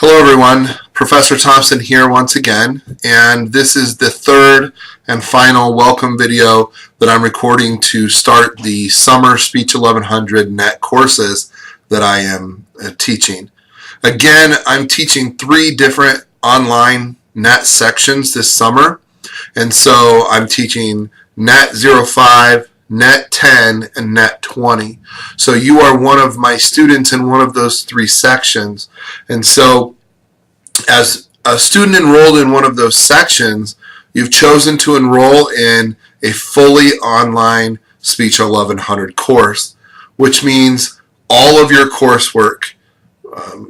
Hello everyone, Professor Thompson here once again, and this is the third and final welcome video that I'm recording to start the Summer Speech 1100 NET courses that I am teaching. Again, I'm teaching 3 different online NET sections this summer, and so I'm teaching NET 05, NET 10, and NET 20. So you are one of my students in one of those 3 sections. And so as a student enrolled in one of those sections, you've chosen to enroll in a fully online Speech 1100 course, which means all of your coursework,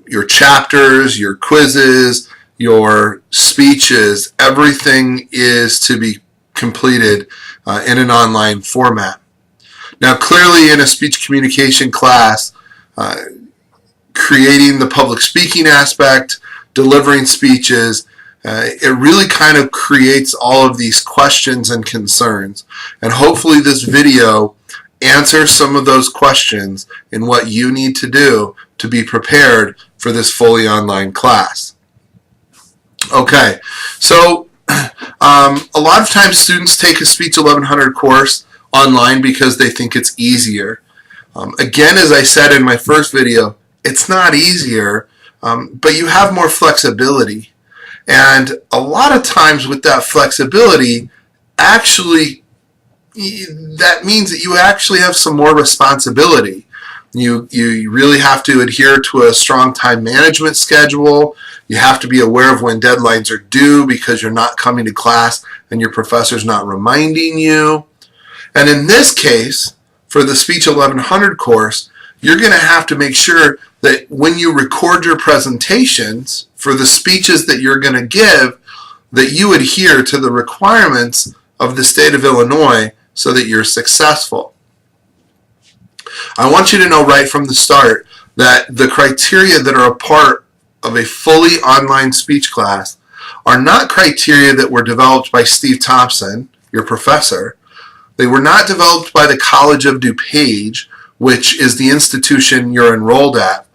your chapters, your quizzes, your speeches, everything is to be completed in an online format. Now, clearly in a speech communication class, creating the public speaking aspect, delivering speeches, it really kind of creates all of these questions and concerns. And hopefully this video answers some of those questions in what you need to do to be prepared for this fully online class. Okay, so a lot of times students take a Speech 1100 course online because they think it's easier. Again, as I said in my first video, it's not easier, but you have more flexibility. And a lot of times with that flexibility, actually, that means that you actually have some more responsibility. You really have to adhere to a strong time management schedule. You have to be aware of when deadlines are due because you're not coming to class and your professor's not reminding you. And in this case, for the Speech 1100 course, you're going to have to make sure that when you record your presentations for the speeches that you're going to give, that you adhere to the requirements of the state of Illinois so that you're successful. I want you to know right from the start that the criteria that are a part of a fully online speech class are not criteria that were developed by Steve Thompson, your professor. They were not developed by the College of DuPage, which is the institution you're enrolled at.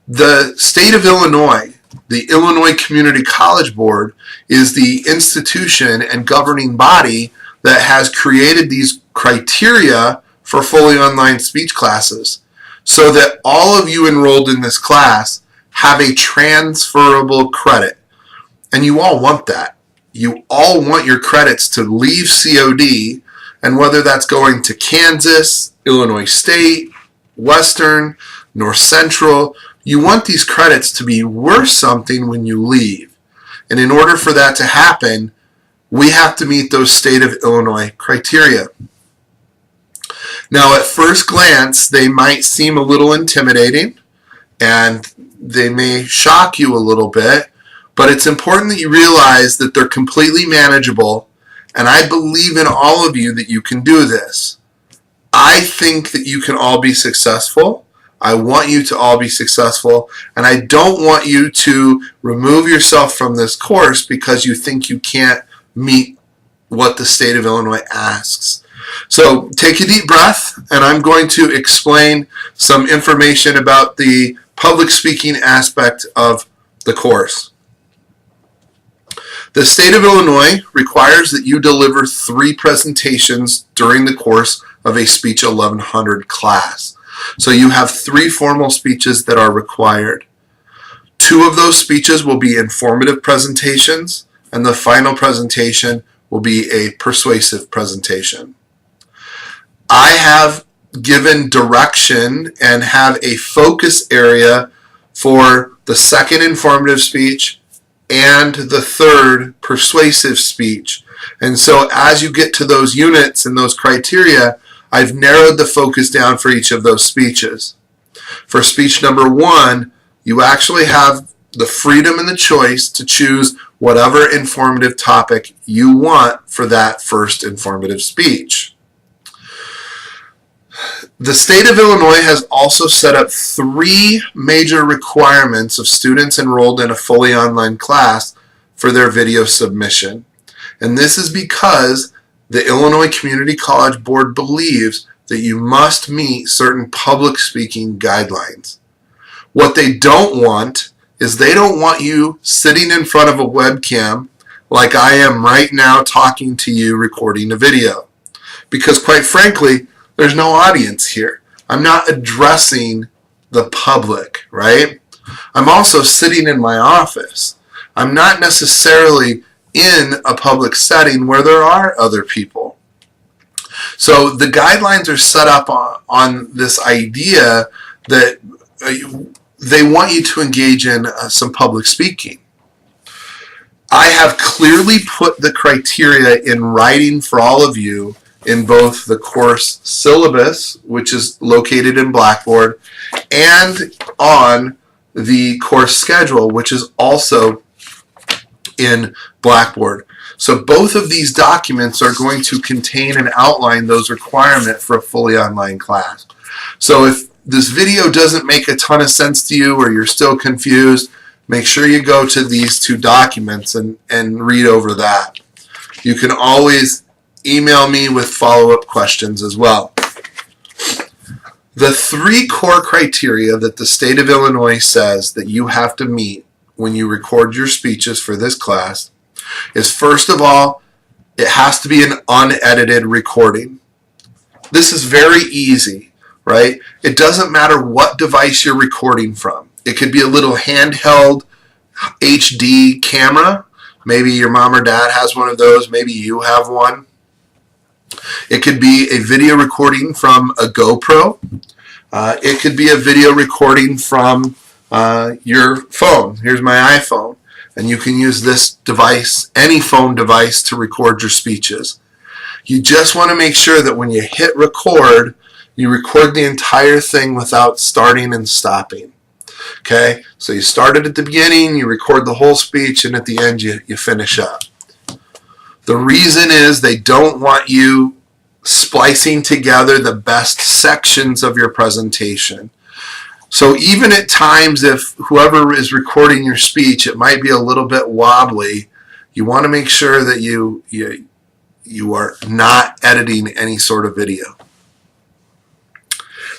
The state of Illinois, the Illinois Community College Board, is the institution and governing body that has created these criteria for fully online speech classes so that all of you enrolled in this class have a transferable credit. And you all want that. You all want your credits to leave COD, and whether that's going to Kansas, Illinois State, Western, North Central, you want these credits to be worth something when you leave. And in order for that to happen, we have to meet those state of Illinois criteria. Now, at first glance, they might seem a little intimidating, and they may shock you a little bit, but it's important that you realize that they're completely manageable, and I believe in all of you that you can do this. I think that you can all be successful. I want you to all be successful, and I don't want you to remove yourself from this course because you think you can't meet what the state of Illinois asks. So take a deep breath, and I'm going to explain some information about the public speaking aspect of the course. The state of Illinois requires that you deliver 3 presentations during the course of a Speech 1100 class. So you have 3 formal speeches that are required. 2 of those speeches will be informative presentations, and the final presentation will be a persuasive presentation. I have given direction and have a focus area for the second informative speech and the third persuasive speech. And so as you get to those units and those criteria, I've narrowed the focus down for each of those speeches. For speech number 1, you actually have the freedom and the choice to choose whatever informative topic you want for that first informative speech. The state of Illinois has also set up 3 major requirements of students enrolled in a fully online class for their video submission. And this is because the Illinois Community College Board believes that you must meet certain public speaking guidelines. What they don't want is they don't want you sitting in front of a webcam like I am right now talking to you recording a video. Because quite frankly, there's no audience here. I'm not addressing the public, right? I'm also sitting in my office. I'm not necessarily in a public setting where there are other people. So the guidelines are set up on this idea that they want you to engage in some public speaking. I have clearly put the criteria in writing for all of you in both the course syllabus, which is located in Blackboard, and on the course schedule, which is also in Blackboard. So both of these documents are going to contain and outline those requirements for a fully online class. So if this video doesn't make a ton of sense to you or you're still confused, make sure you go to these two documents and read over that. You can always email me with follow-up questions as well. The 3 core criteria that the state of Illinois says that you have to meet when you record your speeches for this class is, first of all, it has to be an unedited recording. This is very easy, right? It doesn't matter what device you're recording from. It could be a little handheld HD camera. Maybe your mom or dad has one of those. Maybe you have one. It could be a video recording from a GoPro. It could be a video recording from your phone. Here's my iPhone. And you can use this device, any phone device, to record your speeches. You just want to make sure that when you hit record, you record the entire thing without starting and stopping. Okay? So you started at the beginning, you record the whole speech, and at the end you finish up. The reason is they don't want you splicing together the best sections of your presentation. So even at times, if whoever is recording your speech, it might be a little bit wobbly, you want to make sure that you are not editing any sort of video.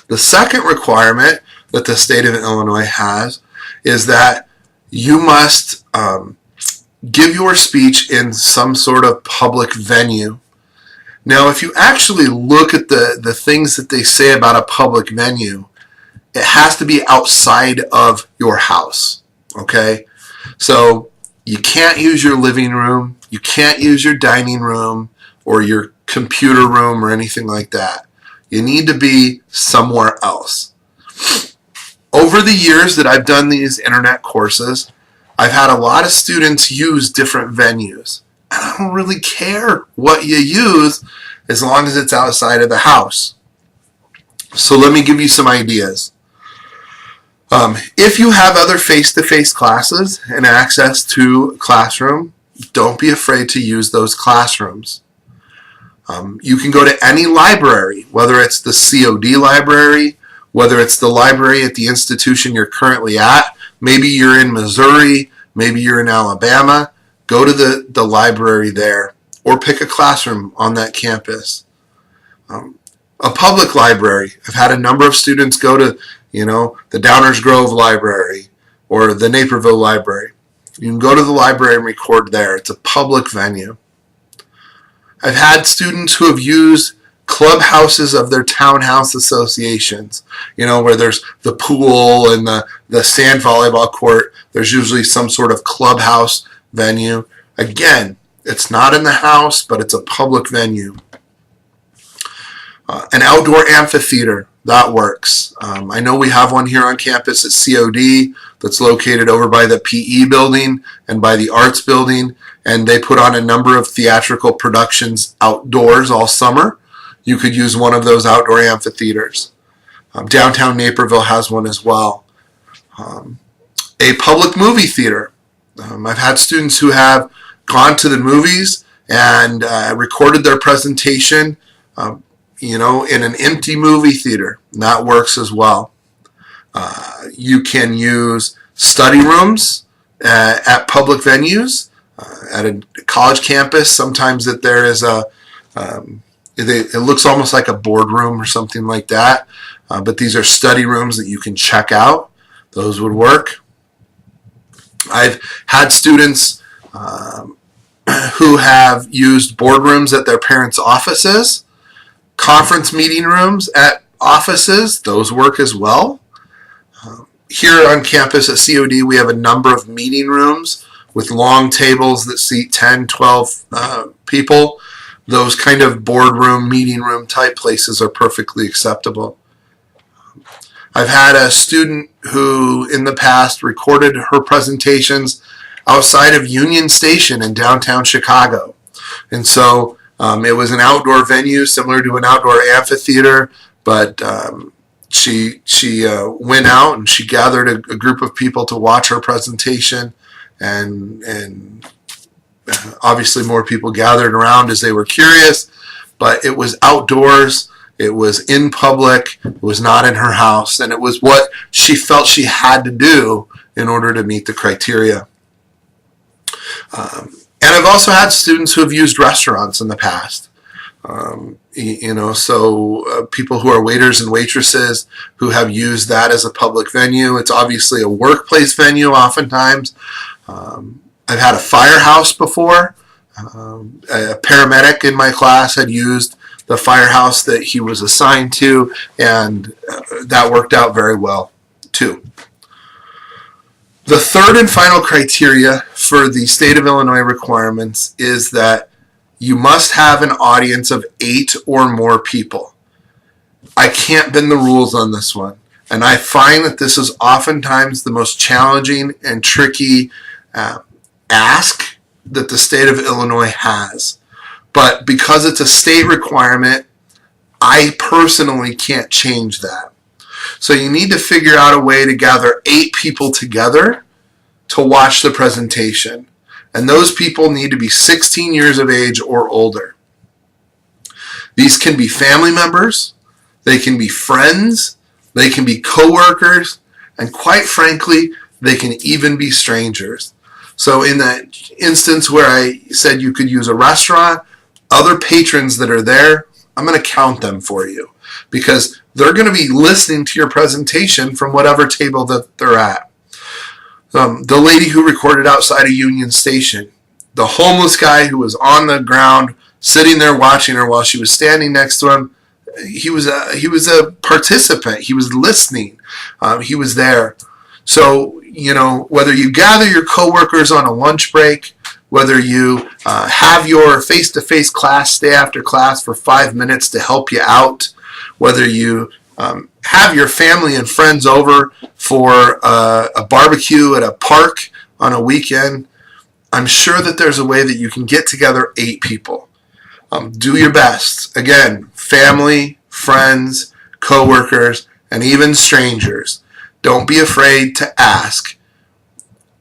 The second requirement that the state of Illinois has is that you must give your speech in some sort of public venue. Now, if you actually look at the things that they say about a public venue, it has to be outside of your house, okay? So you can't use your living room, you can't use your dining room or your computer room or anything like that. You need to be somewhere else. Over the years that I've done these internet courses, I've had a lot of students use different venues. And I don't really care what you use as long as it's outside of the house. So let me give you some ideas. If you have other face-to-face classes and access to a classroom, don't be afraid to use those classrooms. You can go to any library, whether it's the COD library, whether it's the library at the institution you're currently at. Maybe you're in Missouri, maybe you're in Alabama. Go to the library there or pick a classroom on that campus. A public library. I've had a number of students go to the Downers Grove Library or the Naperville Library. You can go to the library and record there. It's a public venue. I've had students who have used clubhouses of their townhouse associations, where there's the pool and the sand volleyball court. There's usually some sort of clubhouse venue. Again, it's not in the house, but it's a public venue. An outdoor amphitheater, that works. I know we have one here on campus at COD that's located over by the PE building and by the arts building, and they put on a number of theatrical productions outdoors all summer. You could use one of those outdoor amphitheaters. Downtown Naperville has one as well. A public movie theater. I've had students who have gone to the movies and recorded their presentation in an empty movie theater. That works as well. You can use study rooms at public venues. At a college campus, sometimes that there is it looks almost like a boardroom or something like that. But these are study rooms that you can check out. Those would work. I've had students who have used boardrooms at their parents' offices, conference meeting rooms at offices. Those work as well. Here on campus at COD, we have a number of meeting rooms with long tables that seat 10, 12 people. Those kind of boardroom, meeting room type places are perfectly acceptable. I've had a student who in the past recorded her presentations outside of Union Station in downtown Chicago. And so it was an outdoor venue similar to an outdoor amphitheater, but she went out and she gathered a group of people to watch her presentation, and obviously more people gathered around as they were curious, but it was outdoors, it was in public, it was not in her house, and it was what she felt she had to do in order to meet the criteria. And I've also had students who have used restaurants in the past. People who are waiters and waitresses who have used that as a public venue. It's obviously a workplace venue oftentimes. I've had a firehouse before. A paramedic in my class had used the firehouse that he was assigned to, and that worked out very well too. The third and final criteria for the state of Illinois requirements is that you must have an audience of 8 or more people. I can't bend the rules on this one, and I find that this is oftentimes the most challenging and tricky ask that the state of Illinois has. But because it's a state requirement, I personally can't change that. So you need to figure out a way to gather 8 people together to watch the presentation. And those people need to be 16 years of age or older. These can be family members, they can be friends, they can be coworkers, and quite frankly, they can even be strangers. So in that instance where I said you could use a restaurant, other patrons that are there, I'm going to count them for you because they're going to be listening to your presentation from whatever table that they're at. The lady who recorded outside of Union Station, the homeless guy who was on the ground sitting there watching her while she was standing next to him, he was a participant. He was listening. He was there. So, whether you gather your coworkers on a lunch break, whether you have your face-to-face class stay after class for 5 minutes to help you out, whether you have your family and friends over for a barbecue at a park on a weekend, I'm sure that there's a way that you can get together 8 people. Do your best. Again, family, friends, coworkers, and even strangers. Don't be afraid to ask.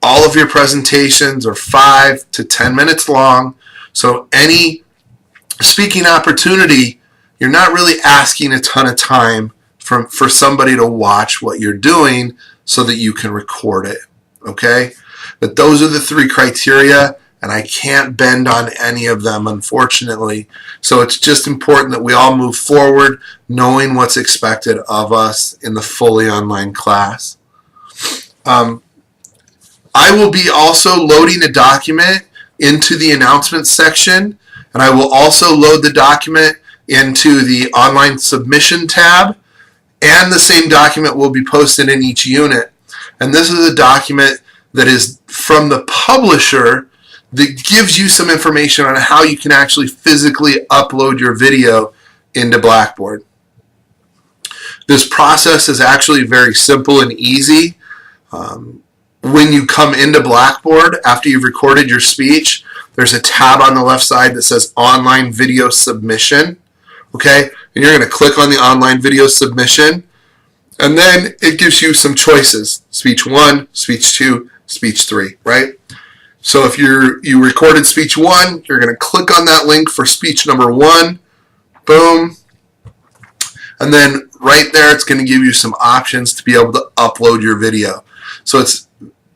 All of your presentations are 5 to 10 minutes long, so any speaking opportunity, you're not really asking a ton of time for somebody to watch what you're doing so that you can record it, okay? But those are the 3 criteria, and I can't bend on any of them, unfortunately. So it's just important that we all move forward knowing what's expected of us in the fully online class. I will be also loading a document into the announcements section, and I will also load the document into the online submission tab, and the same document will be posted in each unit. And this is a document that is from the publisher that gives you some information on how you can actually physically upload your video into Blackboard. This process is actually very simple and easy. When you come into Blackboard, after you've recorded your speech, there's a tab on the left side that says Online Video Submission. Okay? And you're going to click on the online video submission, and then it gives you some choices. Speech 1, Speech 2, Speech 3, right? So if you recorded Speech 1, you're going to click on that link for speech number 1. Boom. And then right there, it's going to give you some options to be able to upload your video. So it's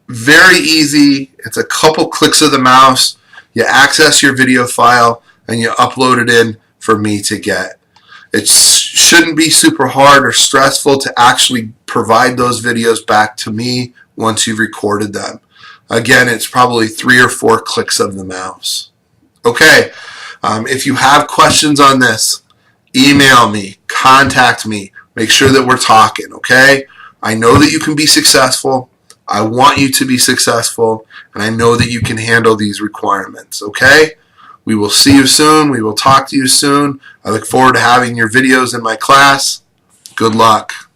very easy. It's a couple clicks of the mouse. You access your video file and you upload it in for me to get. It shouldn't be super hard or stressful to actually provide those videos back to me once you've recorded them. Again, it's probably 3 or 4 clicks of the mouse. Okay, if you have questions on this, email me, contact me, make sure that we're talking, okay? I know that you can be successful. I want you to be successful, and I know that you can handle these requirements, okay? We will see you soon. We will talk to you soon. I look forward to having your videos in my class. Good luck.